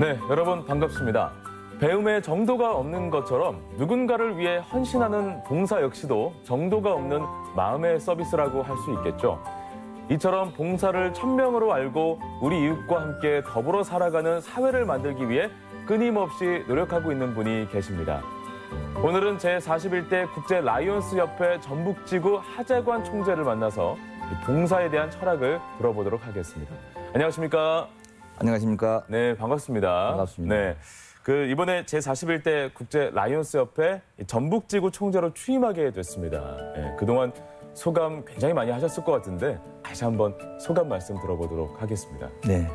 네, 여러분 반갑습니다. 배움에 정도가 없는 것처럼 누군가를 위해 헌신하는 봉사 역시도 정도가 없는 마음의 서비스라고 할 수 있겠죠. 이처럼 봉사를 천명으로 알고 우리 이웃과 함께 더불어 살아가는 사회를 만들기 위해 끊임없이 노력하고 있는 분이 계십니다. 오늘은 제41대 국제 라이온스 협회 전북지구 하재관 총재를 만나서 봉사에 대한 철학을 들어보도록 하겠습니다. 안녕하십니까? 안녕하십니까? 네, 반갑습니다. 반갑습니다. 네, 이번에 제41대 국제 라이온스 협회 전북지구 총재로 취임하게 됐습니다. 네, 그동안 소감 굉장히 많이 하셨을 것 같은데 다시 한번 소감 말씀 들어보도록 하겠습니다. 네,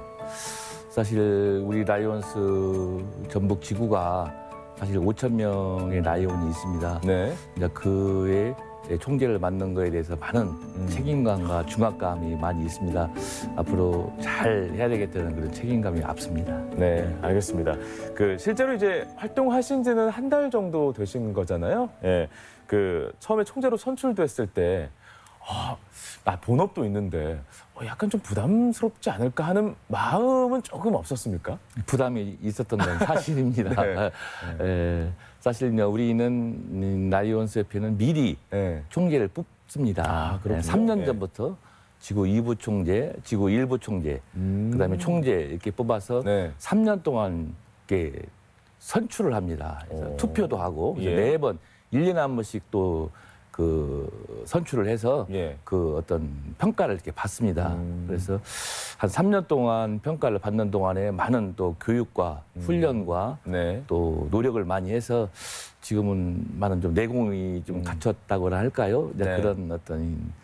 사실 우리 라이온스 전북지구가 사실 5,000명의 라이온이 있습니다. 네. 이제 그의 총재를 맡는 거에 대해서 많은 책임감과 중압감이 많이 있습니다. 앞으로 잘 해야 되겠다는 그런 책임감이 앞섭니다. 네, 알겠습니다. 실제로 이제 활동하신 지는 한 달 정도 되신 거잖아요. 예. 처음에 총재로 선출됐을 때, 본업도 있는데, 약간 좀 부담스럽지 않을까 하는 마음은 조금 없었습니까? 부담이 있었던 건 사실입니다. 네. 사실 우리는 라이온스 협회는 미리 총재를 뽑습니다. 그렇군요. 3년 전부터 지구 2부 총재, 지구 1부 총재, 그다음에 총재 이렇게 뽑아서 3년 동안 이렇게 선출을 합니다. 그래서 투표도 하고 그래서 매번 1년에 한 번씩 또 선출을 해서 어떤 평가를 이렇게 받습니다. 그래서 한 3년 동안 평가를 받는 동안에 많은 또 교육과 훈련과 또 노력을 많이 해서 지금은 많은 좀 내공이 좀 갖췄다고나 할까요? 그런 어떤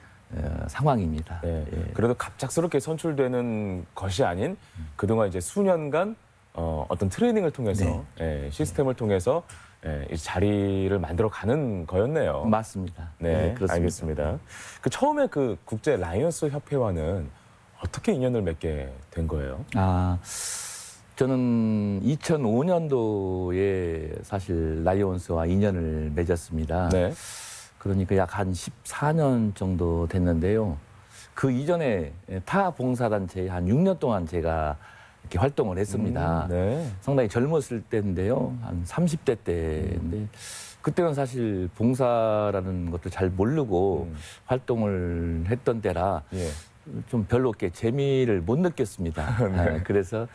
상황입니다. 네. 그래도 갑작스럽게 선출되는 것이 아닌 그동안 이제 수년간 어떤 트레이닝을 통해서 시스템을 통해서 이 자리를 만들어가는 거였네요. 맞습니다. 네, 그렇습니다. 알겠습니다. 국제 라이온스 협회와는 어떻게 인연을 맺게 된 거예요? 저는 2005년도에 사실 라이온스와 인연을 맺었습니다. 네. 그러니까 약 한 14년 정도 됐는데요. 그 이전에 타 봉사단체에 한 6년 동안 제가 이렇게 활동을 했습니다. 상당히 젊었을 때인데요. 한 30대 때인데 그때는 사실 봉사라는 것도 잘 모르고 활동을 했던 때라 좀 별로 이렇게 재미를 못 느꼈습니다. 그래서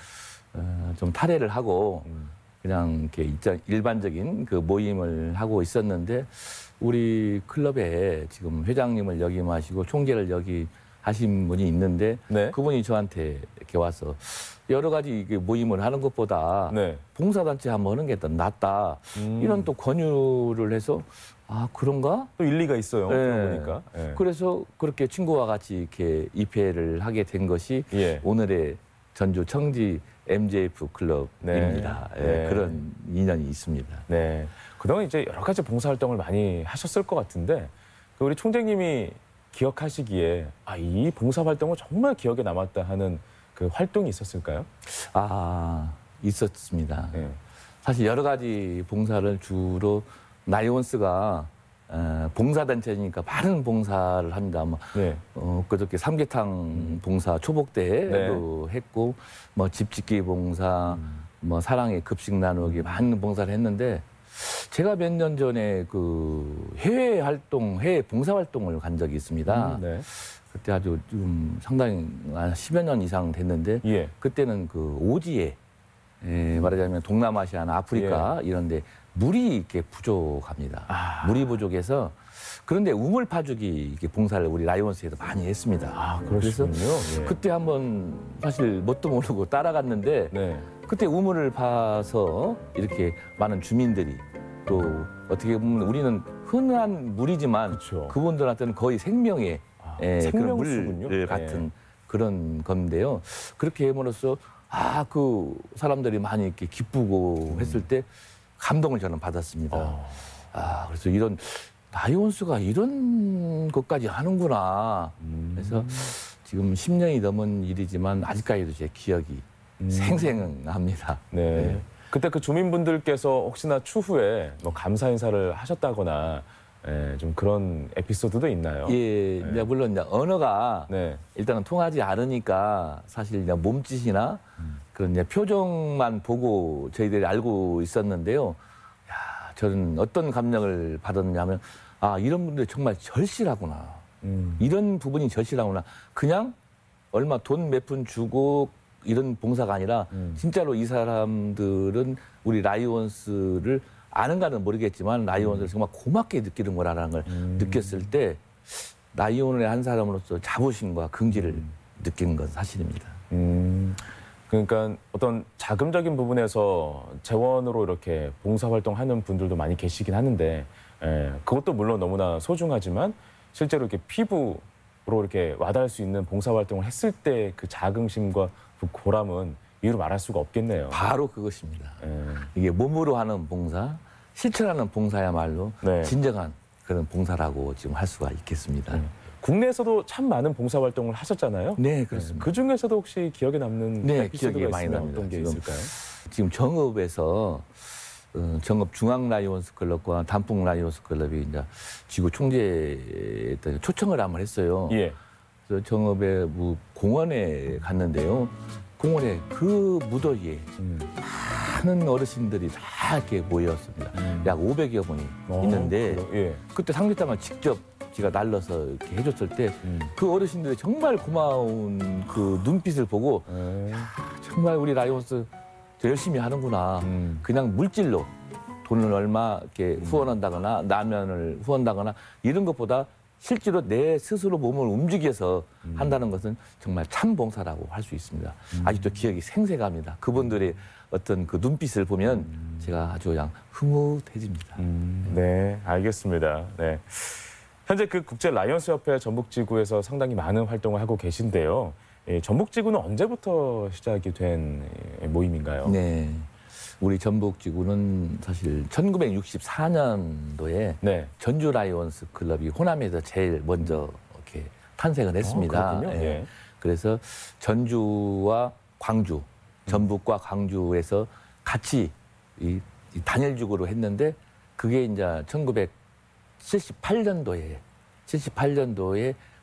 좀 탈회를 하고 그냥 이렇게 일반적인 그 모임을 하고 있었는데 우리 클럽에 지금 회장님을 역임하시고 총재를 하신 분이 있는데 그분이 저한테 이렇게 와서 여러 가지 모임을 하는 것보다 봉사단체 한번 하는 게 더 낫다. 이런 또 권유를 해서 그런가? 또 일리가 있어요. 들어보니까. 그래서 그렇게 친구와 같이 이렇게 입회를 하게 된 것이 오늘의 전주 청지 MJF 클럽입니다. 그런 인연이 있습니다. 네. 그동안 이제 여러 가지 봉사활동을 많이 하셨을 것 같은데 우리 총재님이 기억하시기에 이 봉사활동은 정말 기억에 남았다 하는 그 활동이 있었을까요? 있었습니다. 사실 여러 가지 봉사를 주로 라이온스가 봉사단체니까 많은 봉사를 합니다. 그저께 삼계탕 봉사 초복대도 했고, 집 짓기 봉사, 사랑의 급식 나누기 많은 봉사를 했는데 제가 몇 년 전에 해외 봉사 활동을 간 적이 있습니다. 그때 아주 좀 상당히 한 10여 년 이상 됐는데 그때는 오지에 말하자면 동남아시아나 아프리카 이런데 물이 이렇게 부족합니다. 물이 부족해서 그런데 우물 파주기 이렇게 봉사를 우리 라이온스에서 많이 했습니다. 그래서 그때 한번 사실 뭣도 모르고 따라갔는데 그때 우물을 파서 이렇게 많은 주민들이 또 어떻게 보면 우리는 흔한 물이지만 그분들한테는 거의 생명의 그런 물 같은 그런 건데요. 그렇게 함으로써 그 사람들이 많이 이렇게 기쁘고 했을 때 감동을 저는 받았습니다. 그래서 이런 라이온스가 이런 것까지 하는구나. 그래서 지금 10년이 넘은 일이지만 아직까지도 제 기억이 생생합니다. 그때 그 주민분들께서 혹시나 추후에 감사 인사를 하셨다거나 좀 그런 에피소드도 있나요? 물론 언어가 일단은 통하지 않으니까 사실 몸짓이나 그런 이제 표정만 보고 저희들이 알고 있었는데요. 야, 저는 어떤 감정을 받았냐면 아, 이런 분들이 정말 절실하구나. 이런 부분이 절실하구나. 그냥 얼마 돈 몇 푼 주고 이런 봉사가 아니라 진짜로 이 사람들은 우리 라이온스를 아는가는 모르겠지만 라이온스를 정말 고맙게 느끼는 거라는 걸 느꼈을 때 라이온의 한 사람으로서 자부심과 긍지를 느끼는 건 사실입니다. 그러니까 어떤 자금적인 부분에서 재원으로 이렇게 봉사활동하는 분들도 많이 계시긴 하는데 그것도 물론 너무나 소중하지만 실제로 이렇게 피부로 이렇게 와닿을 수 있는 봉사활동을 했을 때 그 자긍심과 그 보람은 이유로 말할 수가 없겠네요. 바로 그것입니다. 이게 몸으로 하는 봉사, 실천하는 봉사야말로 네. 진정한 그런 봉사라고 지금 할 수가 있겠습니다. 국내에서도 참 많은 봉사활동을 하셨잖아요. 네, 그렇습니다. 그 중에서도 혹시 기억에 남는 네, 에피소드가 기억이 많이 있으면 납니다. 어떤 게 지금 있을까요? 지금 정읍에서 정읍 중앙 라이온스 클럽과 단풍 라이온스 클럽이 이제 지구 총재에 초청을 한번 했어요. 예. 그래서 정읍의 공원에 갔는데요. 공원에 그 무더위에 많은 어르신들이 다 이렇게 모였습니다. 약 500여 분이 있는데 예. 그때 삼계탕을 직접 제가 날라서 이렇게 해줬을 때 그 어르신들이 정말 고마운 그 눈빛을 보고 정말 우리 라이온스 저 열심히 하는구나. 그냥 물질로 돈을 얼마 이렇게 후원한다거나 라면을 후원다거나 이런 것보다 실제로 내 스스로 몸을 움직여서 한다는 것은 정말 참 봉사라고 할 수 있습니다. 아직도 기억이 생생합니다. 그분들의 어떤 그 눈빛을 보면 제가 아주 그냥 흐뭇해집니다. 네, 알겠습니다. 네. 현재 그 국제 라이온스 협회 전북지구에서 상당히 많은 활동을 하고 계신데요. 전북지구는 언제부터 시작이 된 모임인가요? 네. 우리 전북지구는 사실 1964년도에 네. 전주 라이온스 클럽이 호남에서 제일 먼저 이렇게 탄생을 했습니다. 그렇군요. 예. 예. 그래서 전주와 광주, 전북과 광주에서 같이 이 단일지구로 했는데 그게 이제 1978년도에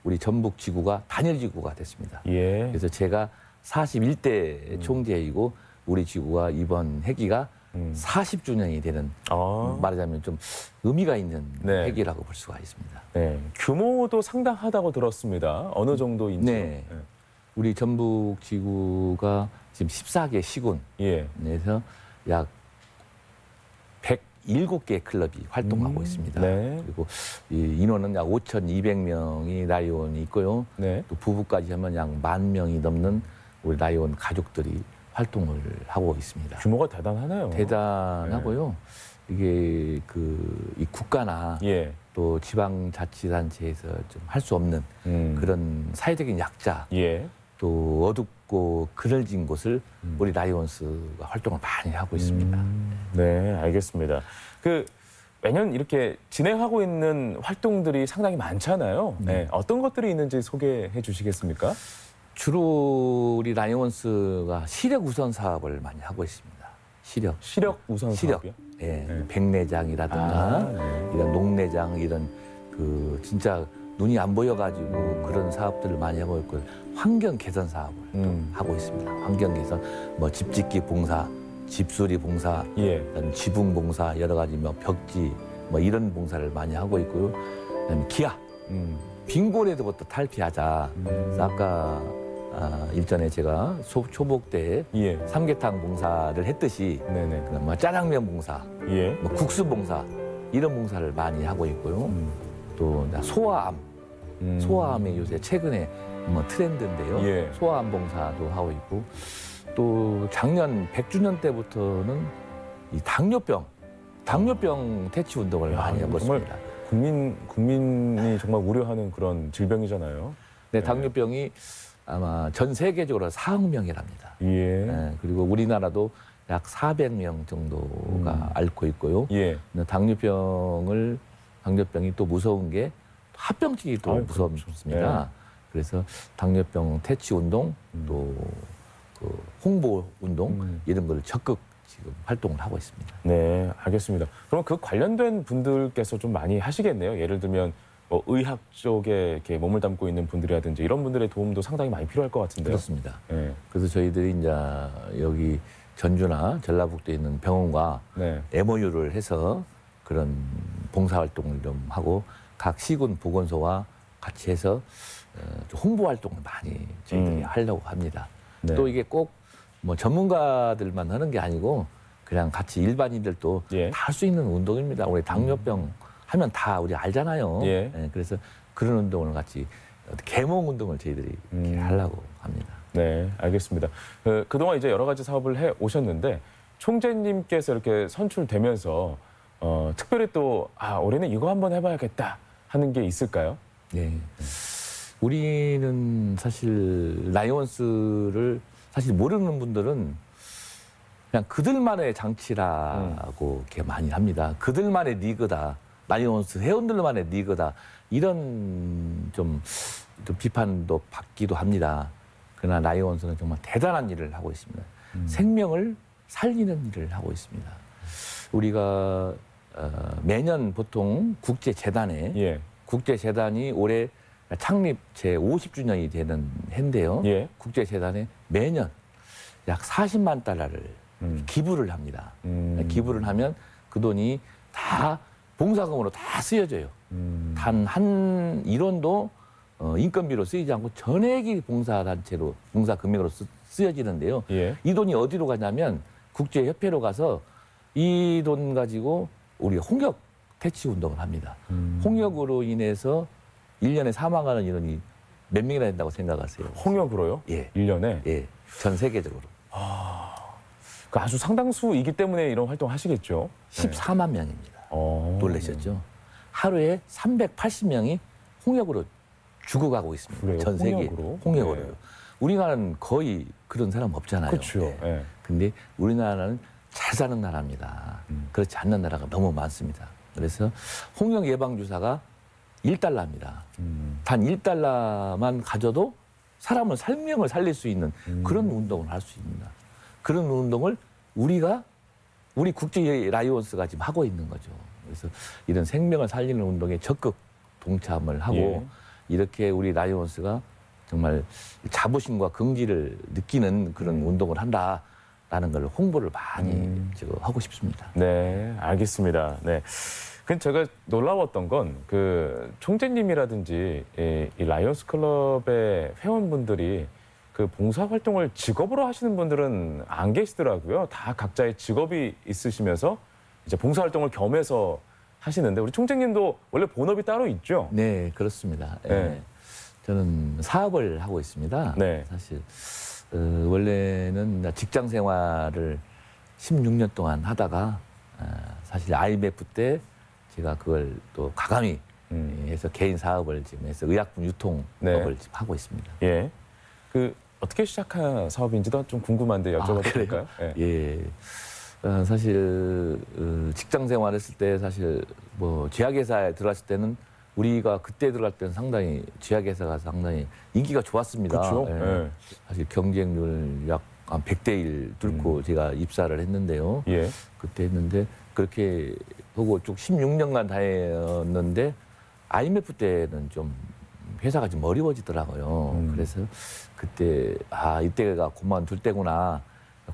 우리 전북지구가 단일지구가 됐습니다. 예. 그래서 제가 41대 총재이고 우리 지구가 이번 해기가 40주년이 되는 말하자면 좀 의미가 있는 네. 해기라고 볼 수가 있습니다. 네. 규모도 상당하다고 들었습니다. 어느 정도인지. 네. 우리 전북 지구가 지금 14개 시군에서 예. 약 107개 클럽이 활동하고 있습니다. 네. 그리고 이 인원은 약 5,200명이 라이온이 있고요. 네. 또 부부까지 하면 약 10,000명이 넘는 우리 라이온 가족들이 활동을 하고 있습니다. 규모가 대단하네요. 대단하고요. 이게 이 국가나 예. 또 지방자치단체에서 좀 할 수 없는 그런 사회적인 약자, 예. 또 어둡고 그늘진 곳을 우리 라이온스가 활동을 많이 하고 있습니다. 네, 알겠습니다. 매년 이렇게 진행하고 있는 활동들이 상당히 많잖아요. 네. 어떤 것들이 있는지 소개해 주시겠습니까? 주로 우리 라이온스가 시력 우선 사업을 많이 하고 있습니다. 시력 우선 사업이요? 예, 네. 백내장이라든가 이런 녹내장 이런 진짜 눈이 안 보여가지고 그런 사업들을 많이 하고 있고 환경 개선 사업을 또 하고 있습니다. 환경 개선, 뭐 집짓기 봉사, 집수리 봉사, 예. 지붕 봉사 여러 가지 뭐 벽지 뭐 이런 봉사를 많이 하고 있고요. 그다음에 기아, 빈곤에서부터 탈피하자. 그래서 아까 일전에 제가 초복 때 예. 삼계탕 봉사를 했듯이 네네. 뭐 짜장면 봉사, 예. 뭐 국수 봉사 이런 봉사를 많이 하고 있고요. 또 소아암, 소아암이 요새 최근에 뭐 트렌드인데요. 예. 소아암 봉사도 하고 있고 또 작년 100주년 때부터는 이 당뇨병 퇴치 운동을 많이 하고 정말 있습니다. 국민이 정말 우려하는 그런 질병이잖아요. 네, 당뇨병이 아마 전 세계적으로 4억 명이랍니다. 예. 네, 그리고 우리나라도 약 400명 정도가 앓고 있고요. 예. 당뇨병이 또 무서운 게 합병증이 또 무섭습니다. 네. 그래서 당뇨병 퇴치 운동 또 홍보 운동 이런 걸 적극 지금 활동을 하고 있습니다. 네, 알겠습니다. 그럼 그 관련된 분들께서 좀 많이 하시겠네요. 예를 들면 의학 쪽에 이렇게 몸을 담고 있는 분들이라든지 이런 분들의 도움도 상당히 많이 필요할 것 같은데요. 그렇습니다. 네. 그래서 저희들이 이제 여기 전주나 전라북도에 있는 병원과 네. MOU를 해서 그런 봉사활동을 좀 하고 각 시군 보건소와 같이 해서 좀 홍보 활동을 많이 저희들이 하려고 합니다. 네. 또 이게 꼭 뭐 전문가들만 하는 게 아니고 그냥 같이 일반인들도 예. 다 할 수 있는 운동입니다. 우리 당뇨병 하면 다 우리 알잖아요. 예. 네, 그래서 그런 운동을 같이 계몽 운동을 저희들이 이렇게 하려고 합니다. 네, 알겠습니다. 그동안 이제 여러 가지 사업을 해 오셨는데 총재님께서 이렇게 선출되면서 특별히 또 올해는 이거 한번 해봐야겠다 하는 게 있을까요? 네. 우리는 사실 라이온스를 사실 모르는 분들은 그냥 그들만의 장치라고 이렇게 많이 합니다. 그들만의 리그다. 라이온스 회원들만의 리그다. 이런 좀 비판도 받기도 합니다. 그러나 라이온스는 정말 대단한 일을 하고 있습니다. 생명을 살리는 일을 하고 있습니다. 우리가 매년 보통 국제재단에 예. 국제재단이 올해 창립 제 50주년이 되는 해인데요. 예. 국제재단에 매년 약 40만 달러를 기부를 합니다. 기부를 하면 그 돈이 다 봉사금으로 다 쓰여져요. 단 한 1원도 인건비로 쓰이지 않고 전액이 봉사단체로 봉사금액으로 쓰여지는데요. 예. 이 돈이 어디로 가냐면 국제협회로 가서 이 돈 가지고 우리 홍역 퇴치 운동을 합니다. 홍역으로 인해서 1년에 사망하는 인원이 몇 명이나 된다고 생각하세요? 홍역으로요? 예. 1년에? 예. 전 세계적으로. 그 아주 상당수이기 때문에 이런 활동 하시겠죠? 14만 명입니다. 놀라셨죠? 하루에 380명이 홍역으로 죽어가고 있습니다. 그래요? 전 세계 홍역으로? 홍역으로요. 네. 우리나라는 거의 그런 사람 없잖아요. 그렇죠. 예. 예. 근데 우리나라는 잘 사는 나라입니다. 그렇지 않는 나라가 너무 많습니다. 그래서 홍역 예방 주사가 1달러입니다. 단 1달러만 가져도 사람을 생명을 살릴 수 있는 그런 운동을 할 수 있습니다. 그런 운동을 우리 국제 라이온스가 지금 하고 있는 거죠. 그래서 이런 생명을 살리는 운동에 적극 동참을 하고 예. 이렇게 우리 라이온스가 정말 자부심과 긍지를 느끼는 그런 운동을 한다라는 걸 홍보를 많이 지금 하고 싶습니다. 네, 알겠습니다. 네. 근데 제가 놀라웠던 건 그 총재님이라든지 이 라이온스 클럽의 회원분들이 그 봉사 활동을 직업으로 하시는 분들은 안 계시더라고요. 다 각자의 직업이 있으시면서 이제 봉사 활동을 겸해서 하시는데 우리 총재님도 원래 본업이 따로 있죠? 네, 그렇습니다. 네. 예. 저는 사업을 하고 있습니다. 네. 사실 원래는 직장 생활을 16년 동안 하다가 사실 IMF 때 제가 그걸 또 과감히 해서 개인 사업을 지금 해서 의약품 유통업을 네. 지금 하고 있습니다. 예. 그 어떻게 시작한 사업인지도 좀 궁금한데 여쭤봐도 될까요? 예. 예. 사실 직장 생활했을 때 사실 뭐 제약회사에 들어갔을 때는 우리가 그때 들어갈 때는 상당히 제약회사가 상당히 인기가 좋았습니다. 그렇죠. 예. 예. 사실 경쟁률 약 한 100대 1 뚫고 제가 입사를 했는데요. 예. 그때 했는데 그렇게 하고 쭉 16년간 다녔는데 IMF 때는 좀 회사가 좀 어려워지더라고요. 그래서 그때 이때가 그만둘 때구나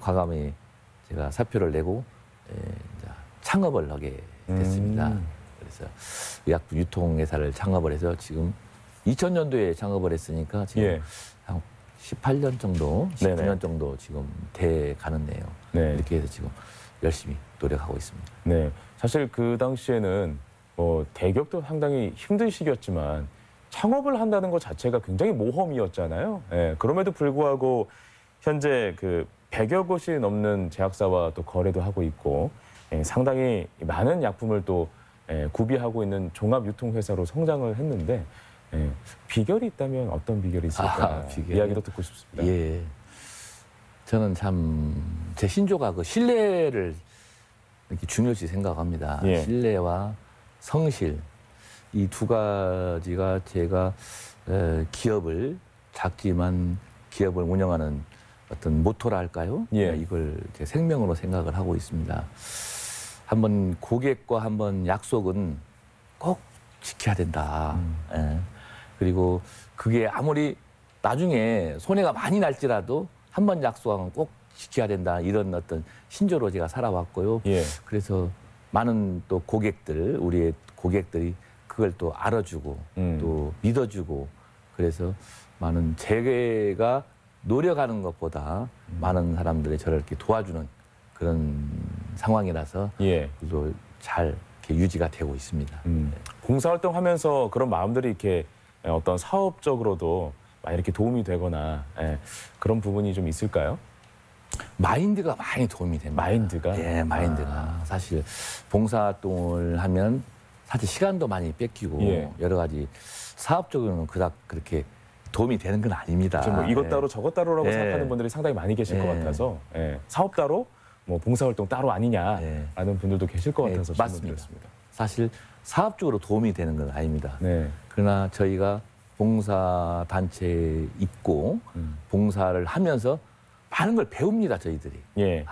과감히 제가 사표를 내고 이제 창업을 하게 됐습니다. 그래서 의약품 유통회사를 창업을 해서 지금 2000년도에 창업을 했으니까 지금 예. 한 18년 정도, 19년 네네. 정도 지금 돼 가는데요. 네. 이렇게 해서 지금 열심히 노력하고 있습니다. 네. 사실 그 당시에는 대기업도 상당히 힘든 시기였지만 창업을 한다는 것 자체가 굉장히 모험이었잖아요. 예. 그럼에도 불구하고 현재 그 100여 곳이 넘는 제약사와 또 거래도 하고 있고 상당히 많은 약품을 또 구비하고 있는 종합유통회사로 성장을 했는데 비결이 있다면 어떤 비결이 있을까 비결이요? 이야기도 듣고 싶습니다. 예. 저는 참 제 신조가 그 신뢰를 이렇게 중요시 생각합니다. 예. 신뢰와 성실 이 두 가지가 제가 기업을 작지만 기업을 운영하는 어떤 모토라 할까요? 예. 이걸 제 생명으로 생각을 하고 있습니다. 한번 고객과 한번 약속은 꼭 지켜야 된다. 예. 그리고 그게 아무리 나중에 손해가 많이 날지라도 한 번 약속하면 꼭 지켜야 된다. 이런 어떤 신조로 제가 살아왔고요. 예. 그래서 많은 또 고객들, 우리의 고객들이 그걸 또 알아주고 또 믿어주고 그래서 많은 제가 노력하는 것보다 많은 사람들이 저를 이렇게 도와주는 그런 상황이라서 예. 또 잘 이렇게 유지가 되고 있습니다. 봉사활동하면서 그런 마음들이 이렇게 어떤 사업적으로도 많이 이렇게 도움이 되거나 그런 부분이 좀 있을까요? 마인드가 많이 도움이 됩니다. 마인드가? 예, 마인드가. 사실 봉사활동을 하면 사실 시간도 많이 뺏기고 예. 여러 가지 사업적으로는 그닥 그렇게 도움이 되는 건 아닙니다. 뭐 이것 예. 따로 저것 따로라고 예. 생각하는 분들이 상당히 많이 계실 것 예. 같아서 사업 따로 뭐 봉사활동 따로 아니냐라는 분들도 계실 것 같아서 맞습니다. 질문드렸습니다. 사실 사업적으로 도움이 되는 건 아닙니다. 네. 그러나 저희가 봉사단체에 있고 봉사를 하면서 많은 걸 배웁니다, 저희들이. 예.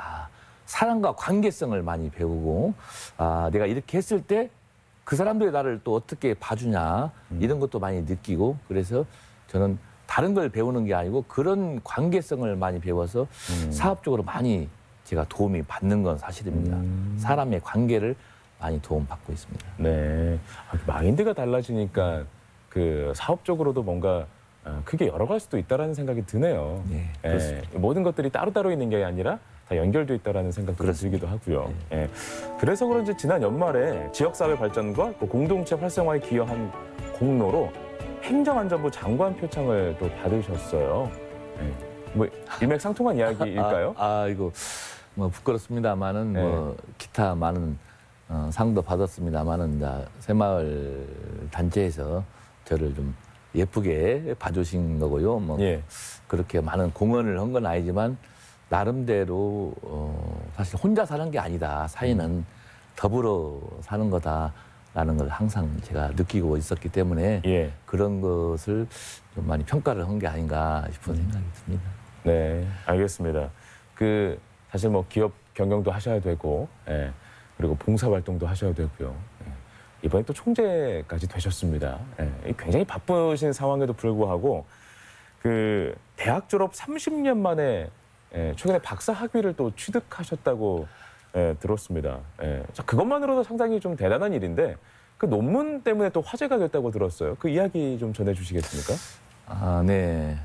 사람과 관계성을 많이 배우고 내가 이렇게 했을 때 그 사람들이 나를 또 어떻게 봐주냐 이런 것도 많이 느끼고 그래서 저는 다른 걸 배우는 게 아니고 그런 관계성을 많이 배워서 사업적으로 많이 제가 도움이 받는 건 사실입니다. 사람의 관계를 많이 도움받고 있습니다. 네. 마인드가 달라지니까 그 사업적으로도 뭔가 크게 열어갈 수도 있다라는 생각이 드네요. 네, 그렇습니다. 모든 것들이 따로따로 있는 게 아니라 다 연결돼 있다라는 생각도 들기도 하고요. 예. 그래서 그런지 지난 연말에 지역사회 발전과 또 공동체 활성화에 기여한 공로로 행정안전부 장관 표창을 또 받으셨어요. 예. 뭐 일맥상통한 이야기일까요? 이거 뭐 부끄럽습니다만은 뭐 기타 많은 상도 받았습니다만은 이제 새마을 단체에서 저를 좀 예쁘게 봐주신 거고요. 뭐 그렇게 많은 공헌을 한 건 아니지만 나름대로 사실 혼자 사는 게 아니다. 사회는 더불어 사는 거다라는 걸 항상 제가 느끼고 있었기 때문에 그런 것을 좀 많이 평가를 한 게 아닌가 싶은 생각이 듭니다. 네, 알겠습니다. 그 사실 뭐 기업 경영도 하셔야 되고, 그리고 봉사활동도 하셔야 되고요. 이번에 또 총재까지 되셨습니다. 굉장히 바쁘신 상황에도 불구하고 그 대학 졸업 30년 만에 최근에 박사 학위를 또 취득하셨다고 들었습니다. 자, 그것만으로도 상당히 좀 대단한 일인데 그 논문 때문에 또 화제가 됐다고 들었어요. 그 이야기 좀 전해주시겠습니까? 네.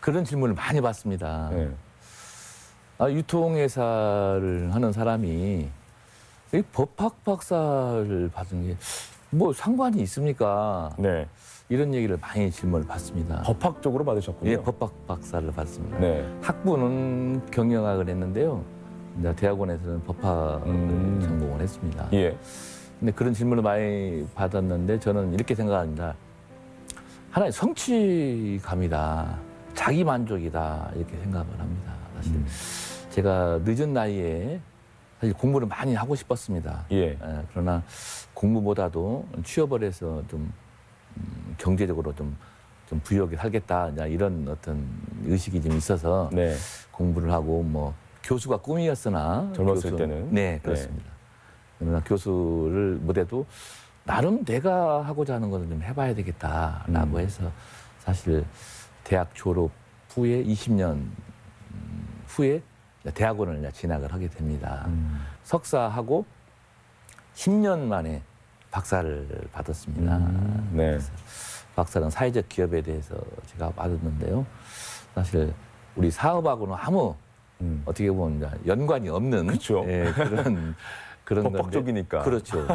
그런 질문을 많이 받습니다. 유통회사를 하는 사람이 이 법학 박사를 받은 게 뭐 상관이 있습니까? 네. 이런 얘기를 많이 질문을 받습니다. 법학 쪽으로 받으셨군요. 예, 법학 박사를 받습니다. 네. 학부는 경영학을 했는데요. 이제 대학원에서는 법학을 전공을 했습니다. 예. 근데 그런 질문을 많이 받았는데 저는 이렇게 생각합니다. 하나의 성취감이다. 자기 만족이다. 이렇게 생각을 합니다. 사실 제가 늦은 나이에 사실 공부를 많이 하고 싶었습니다. 그러나 공부보다도 취업을 해서 좀 경제적으로 좀 부유하게 살겠다 이런 어떤 의식이 좀 있어서 공부를 하고 뭐 교수가 꿈이었으나 젊었을 때는 네 그렇습니다. 그러나 교수를 못해도 나름 내가 하고자 하는 것을 좀 해봐야 되겠다라고 해서 사실 대학 졸업 후에 20년 후에 대학원을 진학을 하게 됩니다. 석사하고 10년 만에 박사를 받았습니다. 박사는 사회적 기업에 대해서 제가 받았는데요. 사실 우리 사업하고는 아무 어떻게 보면 연관이 없는 그런 법학적이니까. 그렇죠.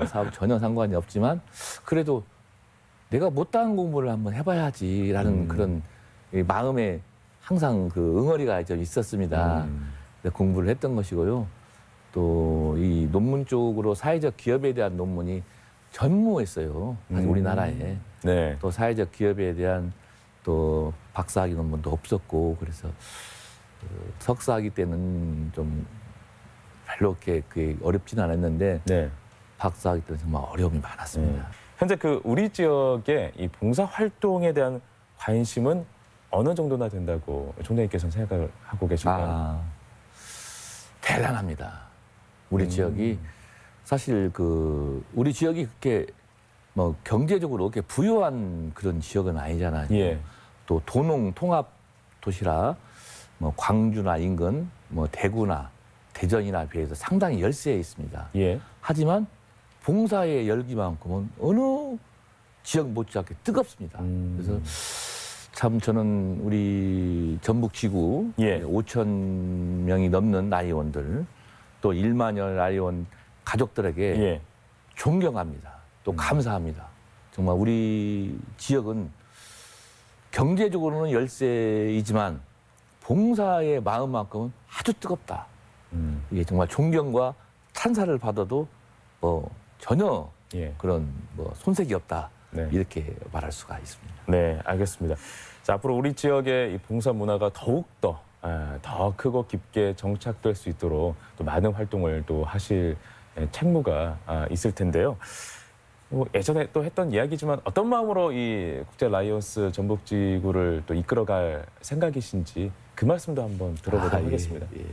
사업 전혀 상관이 없지만 그래도 내가 못다한 공부를 한번 해봐야지라는 그런 마음에 항상 그 응어리가 좀 있었습니다. 공부를 했던 것이고요. 또 이 논문 쪽으로 사회적 기업에 대한 논문이 전무했어요. 사실 우리나라에. 또 사회적 기업에 대한 또 박사학위 논문도 없었고 그래서 석사학위 때는 좀 별로 그게 어렵지는 않았는데 박사학위 때는 정말 어려움이 많았습니다. 현재 그 우리 지역의 이 봉사 활동에 대한 관심은 어느 정도나 된다고 총장님께서는 생각을 하고 계신가요? 대단합니다. 우리 지역이 사실 우리 지역이 그렇게 뭐 경제적으로 이렇게 부유한 그런 지역은 아니잖아요. 예. 또 도농 통합 도시라 뭐 광주나 인근, 뭐 대구나 대전이나 비해서 상당히 열세에 있습니다. 예. 하지만 봉사의 열기만큼은 어느 지역 못지않게 뜨겁습니다. 그래서 참 저는 우리 전북지구 예. 5천 명이 넘는 나이원들 또 1만여 나이원 가족들에게 예. 존경합니다. 또 감사합니다. 정말 우리 지역은 경제적으로는 열세이지만 봉사의 마음만큼은 아주 뜨겁다. 이게 정말 존경과 찬사를 받아도 전혀 예. 그런 손색이 없다. 네. 이렇게 말할 수가 있습니다. 네, 알겠습니다. 자, 앞으로 우리 지역의 이 봉사 문화가 더욱더 더 크고 깊게 정착될 수 있도록 또 많은 활동을 또 하실 책무가 있을 텐데요. 뭐 예전에 또 했던 이야기지만 어떤 마음으로 이 국제 라이온스 전북지구를 또 이끌어갈 생각이신지 그 말씀도 한번 들어보도록 하겠습니다. 예.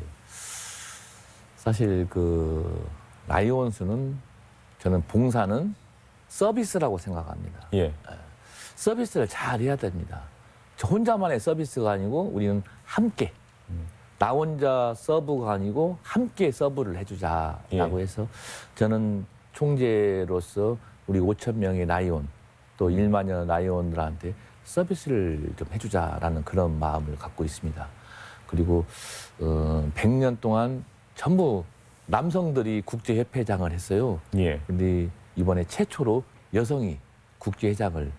사실 그 라이온스는 저는 봉사는 서비스라고 생각합니다. 예. 서비스를 잘 해야 됩니다. 저 혼자만의 서비스가 아니고 우리는 함께 나 혼자 서브가 아니고 함께 서브를 해주자라고 해서 저는 총재로서 우리 5천 명의 나이온 또 1만여 나이온들한테 서비스를 좀 해주자라는 그런 마음을 갖고 있습니다. 그리고 100년 동안 전부 남성들이 국제협회장을 했어요. 예. 근데 이번에 최초로 여성이 국제회장을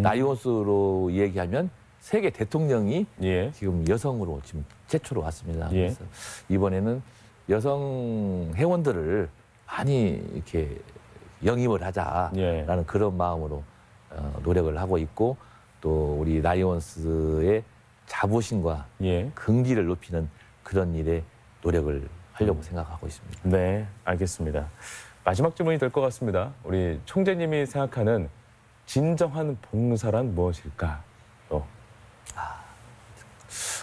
나이온스로 얘기하면 세계 대통령이 예. 지금 여성으로 지금 최초로 왔습니다. 예. 그래서 이번에는 여성 회원들을 많이 이렇게 영입을 하자라는 예. 그런 마음으로 노력을 하고 있고 또 우리 라이온스의 자부심과 예. 긍지를 높이는 그런 일에 노력을 하려고 생각하고 있습니다. 네, 알겠습니다. 마지막 질문이 될 것 같습니다. 우리 총재님이 생각하는 진정한 봉사란 무엇일까? 또.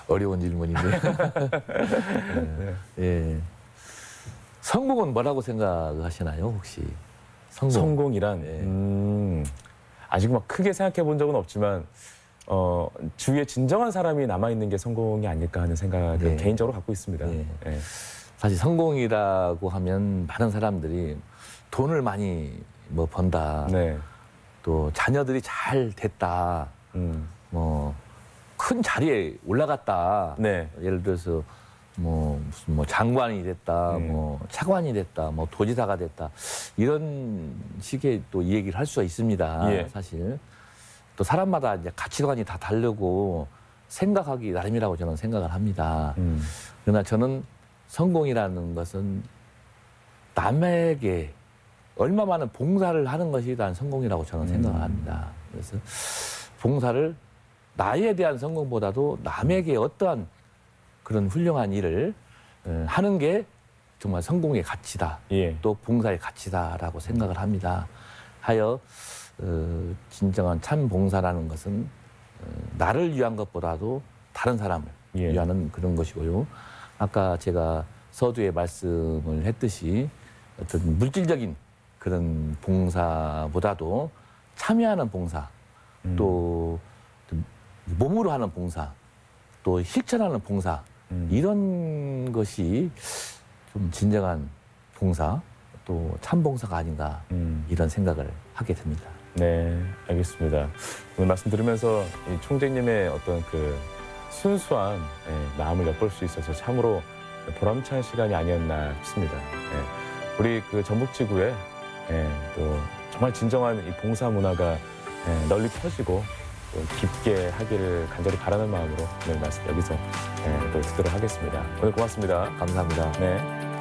어려운 질문인데. 네. 예. 성공은 뭐라고 생각하시나요, 혹시? 성공이란 예. 아직 막 크게 생각해 본 적은 없지만 주위에 진정한 사람이 남아 있는 게 성공이 아닐까 하는 생각을 네. 개인적으로 갖고 있습니다. 네. 예. 사실 성공이라고 하면 많은 사람들이 돈을 많이 번다. 네. 또 자녀들이 잘 됐다. 큰 자리에 올라갔다. 네. 예를 들어서 무슨 장관이 됐다, 차관이 됐다, 도지사가 됐다 이런 식의 또 이 얘기를 할 수가 있습니다. 예. 사실 또 사람마다 이제 가치관이 다 다르고 생각하기 나름이라고 저는 생각을 합니다. 그러나 저는 성공이라는 것은 남에게 얼마 많은 봉사를 하는 것이 난 성공이라고 저는 생각을 합니다. 그래서 봉사를 나에 대한 성공보다도 남에게 어떠한 그런 훌륭한 일을 하는 게 정말 성공의 가치다. 예. 또 봉사의 가치다라고 생각을 합니다. 하여 진정한 참 봉사라는 것은 나를 위한 것보다도 다른 사람을 예. 위하는 그런 것이고요. 아까 제가 서두에 말씀을 했듯이 어떤 물질적인 그런 봉사보다도 참여하는 봉사, 또 몸으로 하는 봉사, 또 실천하는 봉사 이런 것이 좀 진정한 봉사, 또 참봉사가 아닌가 이런 생각을 하게 됩니다. 네, 알겠습니다. 오늘 말씀 들으면서 이 총재님의 어떤 그 순수한 마음을 엿볼 수 있어서 참으로 보람찬 시간이 아니었나 싶습니다. 우리 그 전북지구에 또 정말 진정한 이 봉사 문화가 널리 퍼지고 또 깊게 하기를 간절히 바라는 마음으로 오늘 말씀 여기서 또 듣도록 하겠습니다. 오늘 고맙습니다. 감사합니다. 네.